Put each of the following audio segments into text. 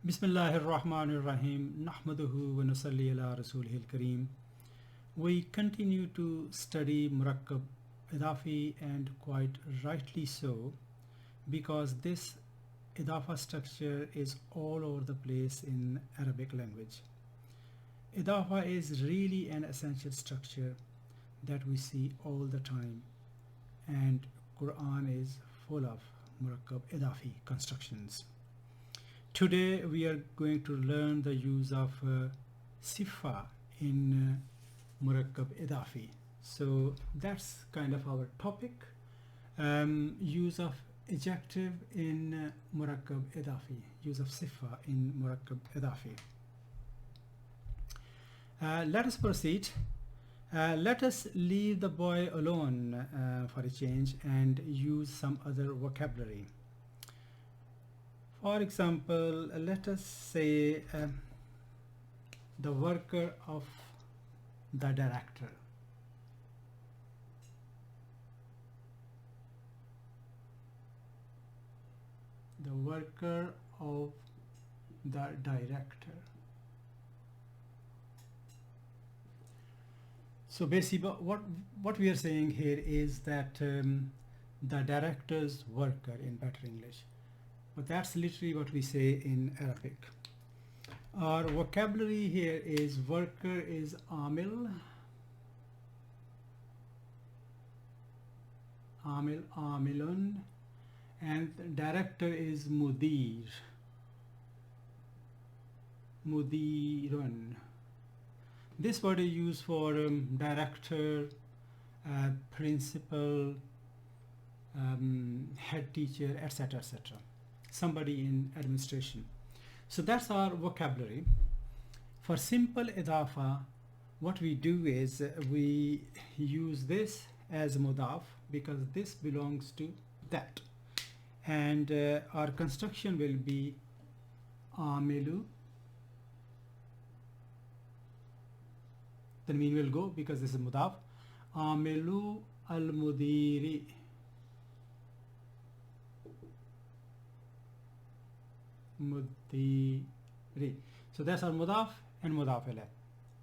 Bismillahir Rahmanir Rahim. Nahmaduhu wa nusalli ala rasulihil kareem. We continue to study Murakkab Idafi, and quite rightly so, because this Idafa structure is all over the place in Arabic language. Idafa is really an essential structure that we see all the time, and Quran is full of Murakkab Idafi constructions. Today we are going to learn the use of Sifa in Murakkab Idafi. So that's kind of our topic. Use of adjective in Murakkab Idafi. Use of Sifa in Murakkab Idafi. Let us proceed. Let us leave the boy alone for a change and use some other vocabulary. For example, let us say the worker of the director. The worker of the director. So basically what we are saying here is that the director's worker in better English. But that's literally what we say in Arabic. Our vocabulary here is worker is amil, amilun, and director is mudir, mudirun. This word is used for director, principal, head teacher, etc., etc. Somebody in administration. So that's our vocabulary. For simple idafa, what we do is we use this as mudaf because this belongs to that, and our construction will be amilu. The mean will go because this is mudaf. Amilu al mudiri. Mudiri. So that's our mudaf and mudaf ilayh.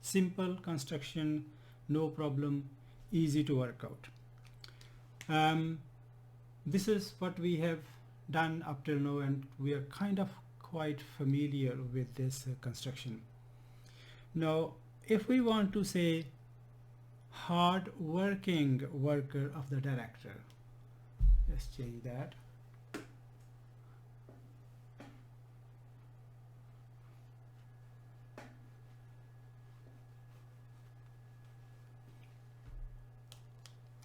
Simple construction, no problem, easy to work out. This is what we have done up till now, and we are kind of quite familiar with this construction. Now if we want to say hard working worker of the director, let's change that.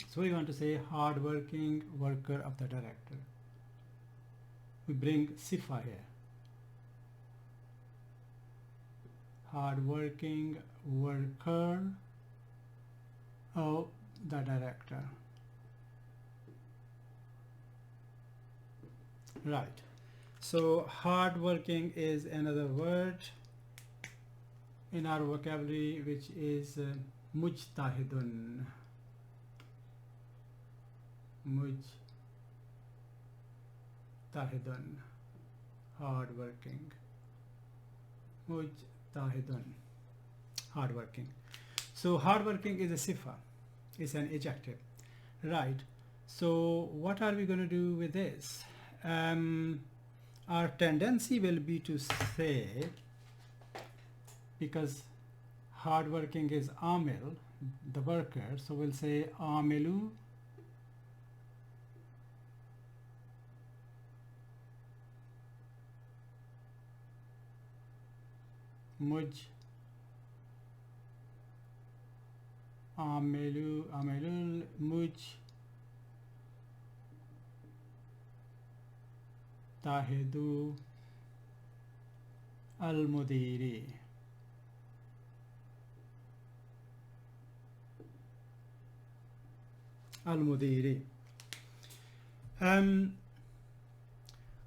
So we want to say hard-working worker of the director. We bring Sifa here. Hard-working worker of the director. Right. So hard-working is another word in our vocabulary, which is mujtahidun. Mujtahidun, hard-working. Mujtahidun, hard-working. So hard-working is a sifa, it's an adjective, right? So what are we going to do with this? Our tendency will be to say, because hard-working is amil, the worker, so we'll say amilu amilul mujtahidu al-mudiri. Al-mudiri.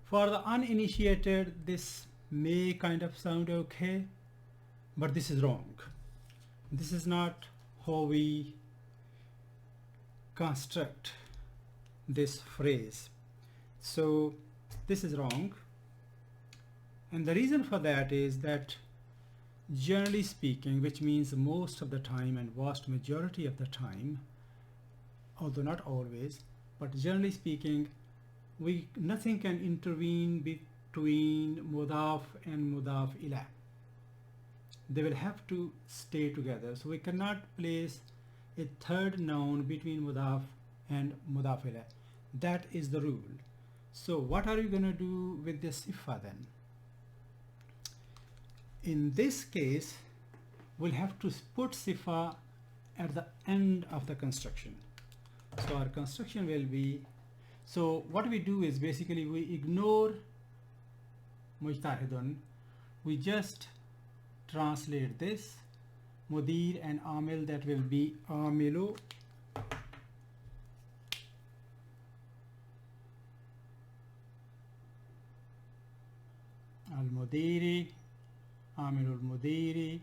For the uninitiated, this may kind of sound okay, but this is wrong. This is not how we construct this phrase. So this is wrong. And the reason for that is that generally speaking, which means most of the time and vast majority of the time, although not always, but generally speaking, nothing can intervene between mudaf and mudaf ilah. They will have to stay together. So we cannot place a third noun between mudaf and mudaf ilah. That is the rule. So what are you going to do with the sifa then? In this case, we'll have to put sifa at the end of the construction. So our construction will be, so what we do is basically we ignore mujtahidun, we just translate this mudir and amil, that will be amilu al-mudiri, amilul mudiri.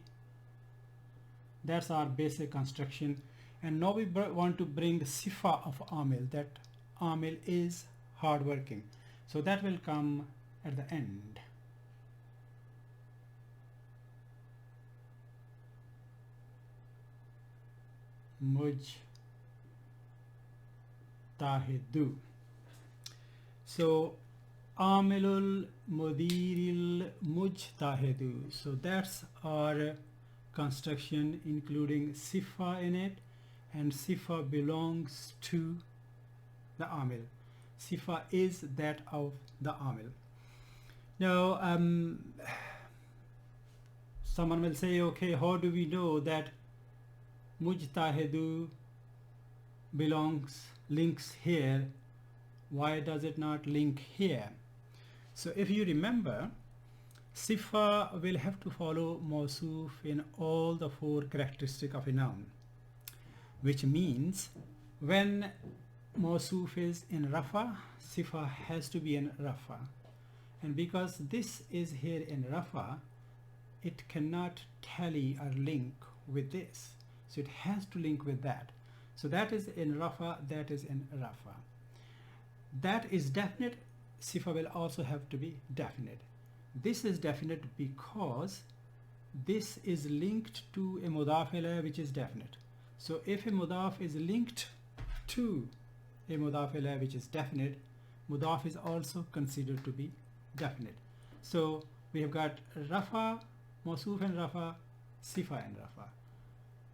That's our basic construction. And now we want to bring the sifa of amil, that amil is hardworking. So that will come at the end. Mujtahidu. So amilul mudiril mujtahidu. So that's our construction, including sifa in it, and sifa belongs to the amil. Sifa is that of the amil. Now someone will say, okay, how do we know that mujtahidu links here? Why does it not link here? So if you remember, sifa will have to follow mawsuf in all the four characteristics of a noun, which means when mawsuf is in rafa, sifa has to be in rafa. And because this is here in rafa, it cannot tally or link with this. So it has to link with that. So that is in rafa, that is in rafa. That is definite. Sifa will also have to be definite. This is definite because this is linked to a mudaf ilayh which is definite. So if a mudaf is linked to a mudaf ilayh which is definite, mudaf is also considered to be definite. So we have got rafa, mawsuf and rafa, sifa and rafa.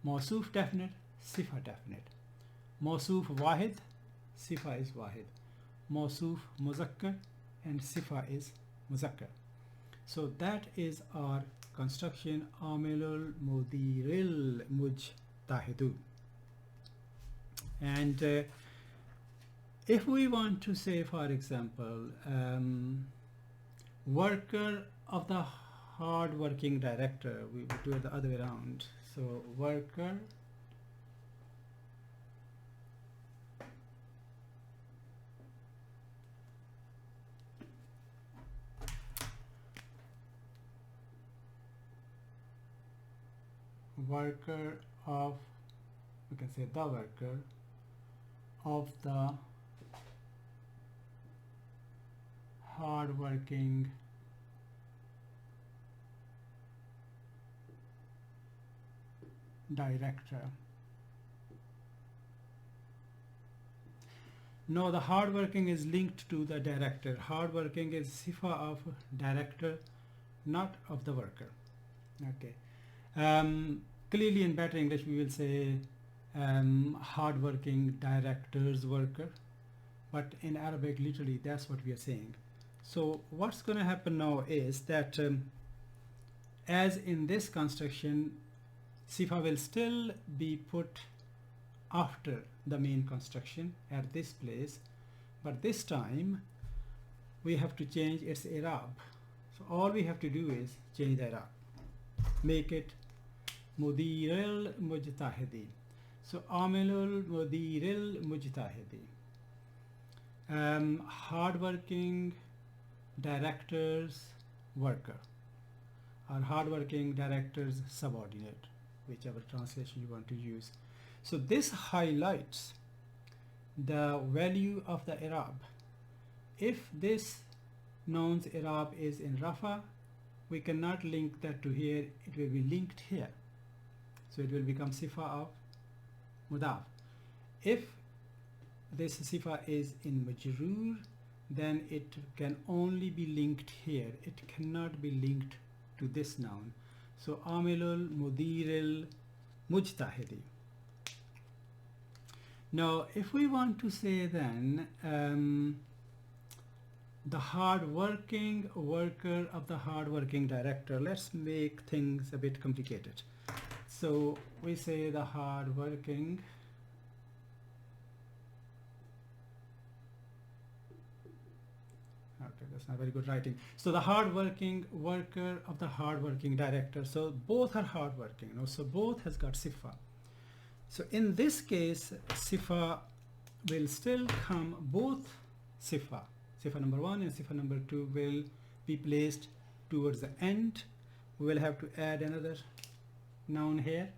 Mawsuf definite, sifa definite. Mawsuf wahid, sifa is wahid. Mawsuf muzakkar and sifa is muzakkar. So that is our construction, amilul mudiril mujtahidu. And if we want to say, for example, worker of the hard-working director, we would do it the other way around. So worker of, we can say the worker of the hard-working director. No, the hard-working is linked to the director. Hard-working is sifa of director, not of the worker. Okay. Clearly in better English we will say hard-working director's worker, but in Arabic literally that's what we are saying. So what's going to happen now is that as in this construction, sifa will still be put after the main construction at this place, but this time we have to change its i'rab. So all we have to do is change the i'rab, make it mudiril mujtahidi. So amilul mudiril mujtahidi, hardworking director's worker, or hardworking director's subordinate, whichever translation you want to use. So this highlights the value of the i'rab. If this noun's i'rab is in rafa, we cannot link that to here, it will be linked here. So it will become sifa of mudaf. If this sifa is in majroor, then it can only be linked here. It cannot be linked to this noun. So amilul mudiril mujtahidi. Now if we want to say then the hard-working worker of the hard-working director, let's make things a bit complicated. So we say the hard-working that's not very good writing. So the hard-working worker of the hard-working director. So both are hard-working, you know, so both has got sifa. So in this case, sifa will still come, both sifa number 1 and sifa number 2 will be placed towards the end. We will have to add another noun here,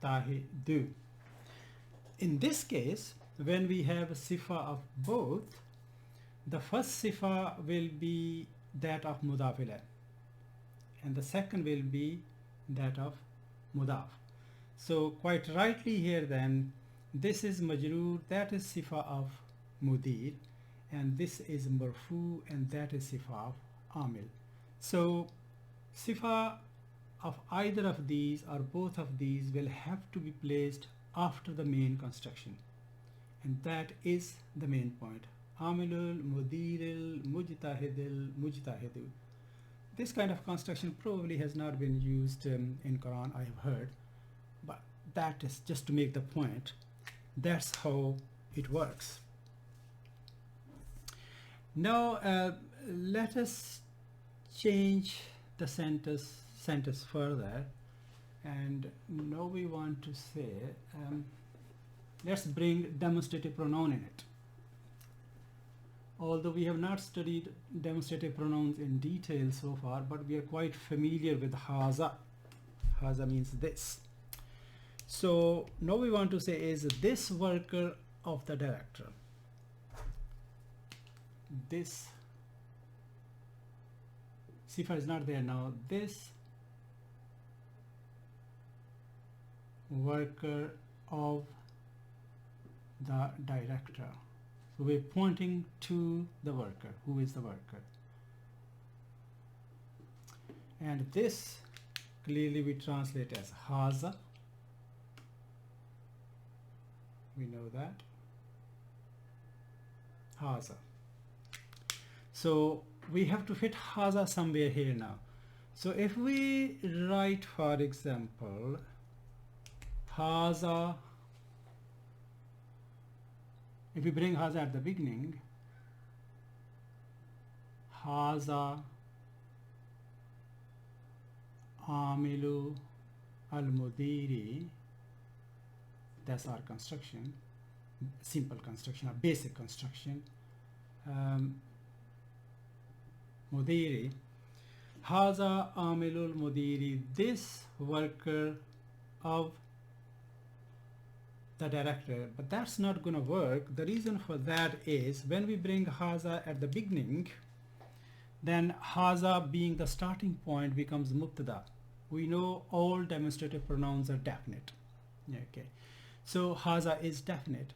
mujtahidu. In this case, when we have a sifa of both, the first sifa will be that of mudaf ilayh and the second will be that of mudaf. So quite rightly here then, this is majroor, that is sifa of mudir, and this is marfu and that is sifa of amil. So sifa of either of these or both of these will have to be placed after the main construction, and that is the main point. Amilul mudiril mujtahidil mujtahidu. This kind of construction probably has not been used in Quran, I have heard, but that is just to make the point. That's how it works. Now let us change the sentence further, and now we want to say let's bring demonstrative pronoun in it. Although we have not studied demonstrative pronouns in detail so far, but we are quite familiar with haza. Haza means this. So now we want to say is this worker of the director. This sifa is not there now. This worker of the director. So we're pointing to the worker. Who is the worker? And this clearly we translate as haza. We know that. Haza. So we have to fit haza somewhere here now. So if we write, for example, haza, if we bring haza at the beginning, haza amilu al-mudiri, that's our construction, simple construction, a basic construction. Mudiri, haza amilul mudiri, this worker of the director. But that's not going to work. The reason for that is when we bring haza at the beginning, then haza being the starting point becomes mubtada. We know all demonstrative pronouns are definite. Okay, so haza is definite,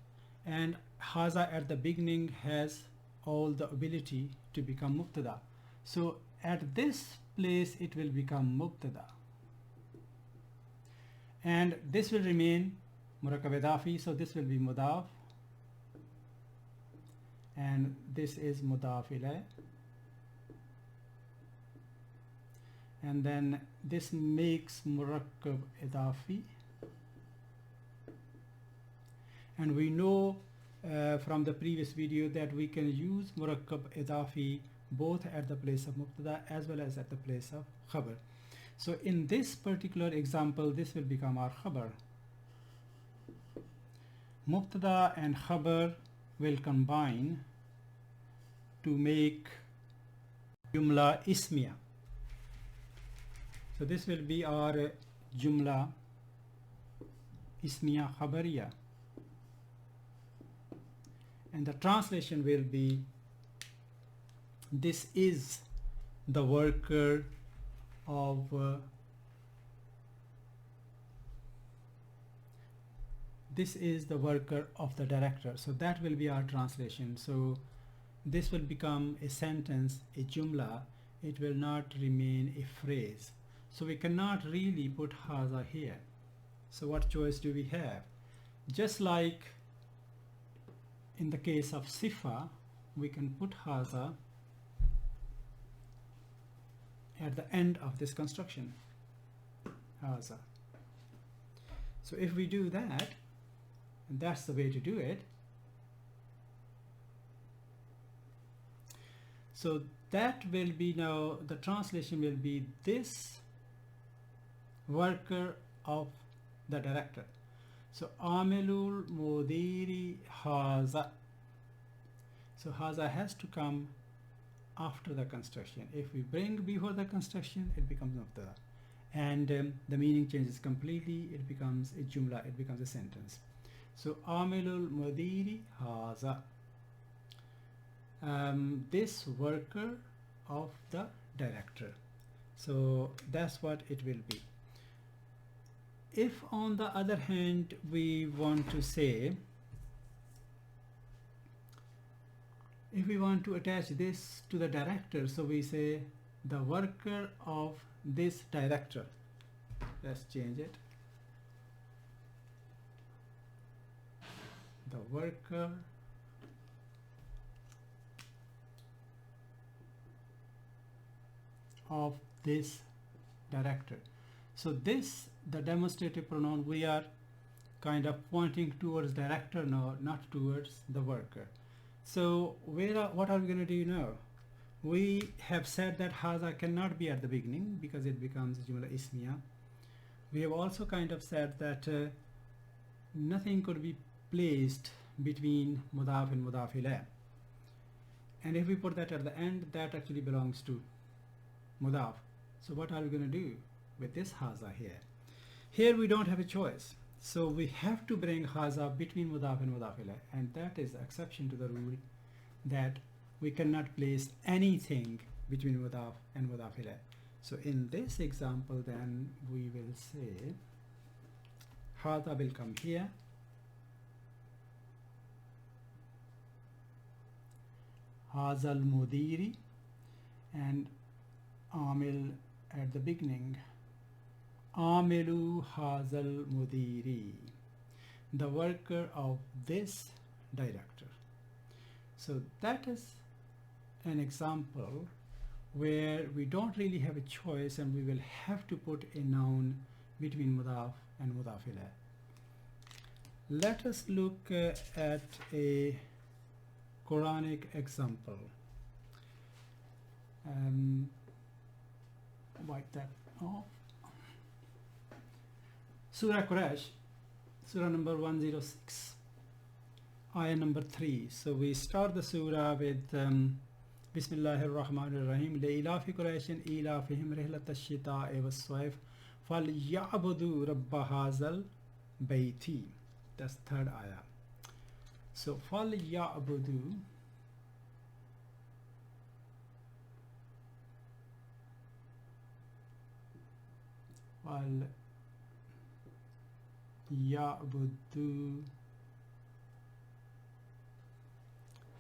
and haza at the beginning has all the ability to become mubtada. So at this place it will become mubtada, and this will remain murakkab idafi, so this will be mudaf, and this is mudaf ilayh, and then this makes murakkab idafi, and we know from the previous video that we can use murakkab idafi both at the place of mubtada as well as at the place of khabar. So in this particular example, this will become our khabar. Mubtada and khabar will combine to make jumla ismiya. So this will be our jumla ismiya khabariya, and the translation will be this is the worker of this is the worker of the director. So that will be our translation. So this will become a sentence, a jumla. It will not remain a phrase. So we cannot really put haza here. So what choice do we have? Just like in the case of sifa, we can put haza at the end of this construction, haza. So if we do that, and that's the way to do it, so that will be, now the translation will be this worker of the director. So amilul mudiri haza. So haza has to come after the construction. If we bring before the construction, it becomes mubtada, and the meaning changes completely. It becomes a jumla, it becomes a sentence. So amilul mudiri haza, this worker of the director. So that's what it will be. If on the other hand we want to say, if we want to attach this to the director, so we say the worker of this director. Let's change it. The worker of this director. So this, the demonstrative pronoun, we are kind of pointing towards director now, not towards the worker. So what are we going to do now? We have said that haza cannot be at the beginning because it becomes jumla ismiya. We have also kind of said that nothing could be placed between mudaf and mudaf ilayh. And if we put that at the end, that actually belongs to mudaf. So what are we going to do with this haza here? Here we don't have a choice. So we have to bring haza between mudaf and mudaf ilayh, and that is the exception to the rule that we cannot place anything between mudaf and mudaf ilayh. So in this example, then we will say haza will come here, hazal mudiri, and amil at the beginning, amilu hazal mudiri, the worker of this director. So that is an example where we don't really have a choice and we will have to put a noun between mudaf and mudaf ilayh. Let us look at a Quranic example. Wipe that off. Surah Quraysh, Surah number 106, ayah number 3. So we start the surah with Bismillahir Rahmanir Rahim. Li'ilafi Qurayshin ilafihim rihlat ash-shita'i was-sayf falyabudu rabba hazal bayti. That's third ayah. So falyabudu,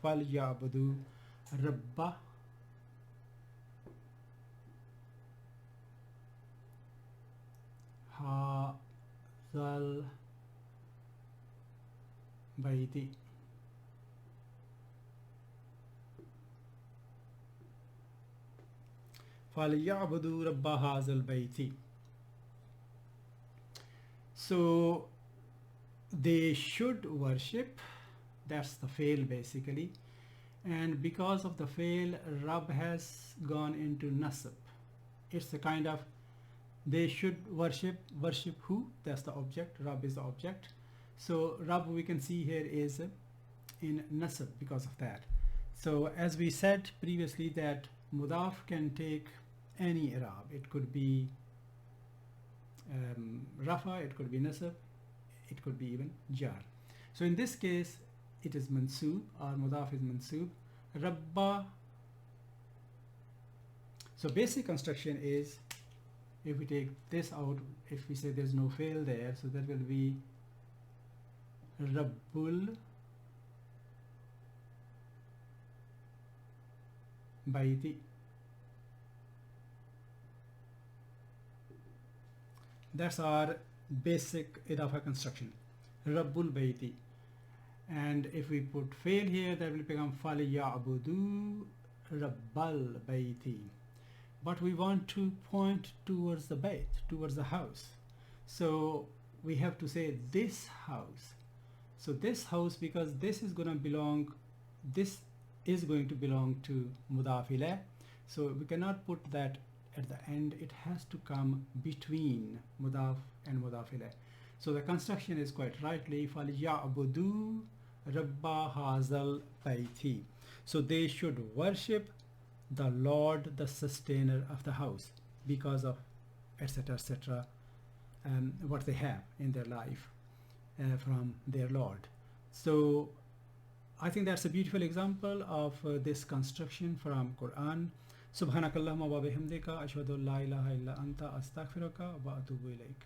falyabudu rabba hazal bayti. فَلْيَعْبُدُوا رَبَّ هَذَا الْبَيْتِ. So they should worship, that's the fail basically, and because of the fail, Rabb has gone into nasab. It's a kind of, they should worship who? That's the object, Rabb is the object. So Rabb, we can see here, is in nasab because of that. So as we said previously that mudaf can take any i'rab. It could be rafa, it could be nasab, it could be even jar. So in this case it is mansoob, or mudaf is mansoob. Rabba. So basic construction is, if we take this out, if we say there's no fail there, so that will be Rabbul Bayti. That's our basic Idafa construction, Rabbul Bayti. And if we put fail here, that will become Falyabudu Rabbal Bayti. But we want to point towards the bayt, towards the house. So we have to say this house. So this house, because this is going to belong to mudaf ilayh. So we cannot put that at the end. It has to come between mudaf and mudaf ilayh. So the construction is quite rightly فَلْيَعْبُدُوا رَبَّ هَذَا الْبَيْتِ. So they should worship the Lord, the sustainer of the house, because of etc etc what they have in their life from their Lord. So I think that's a beautiful example of this construction from Quran. Subhanakallahumma wa bihamdika ashhadu an la ilaha illa anta astaghfiruka wa atubu ilaik.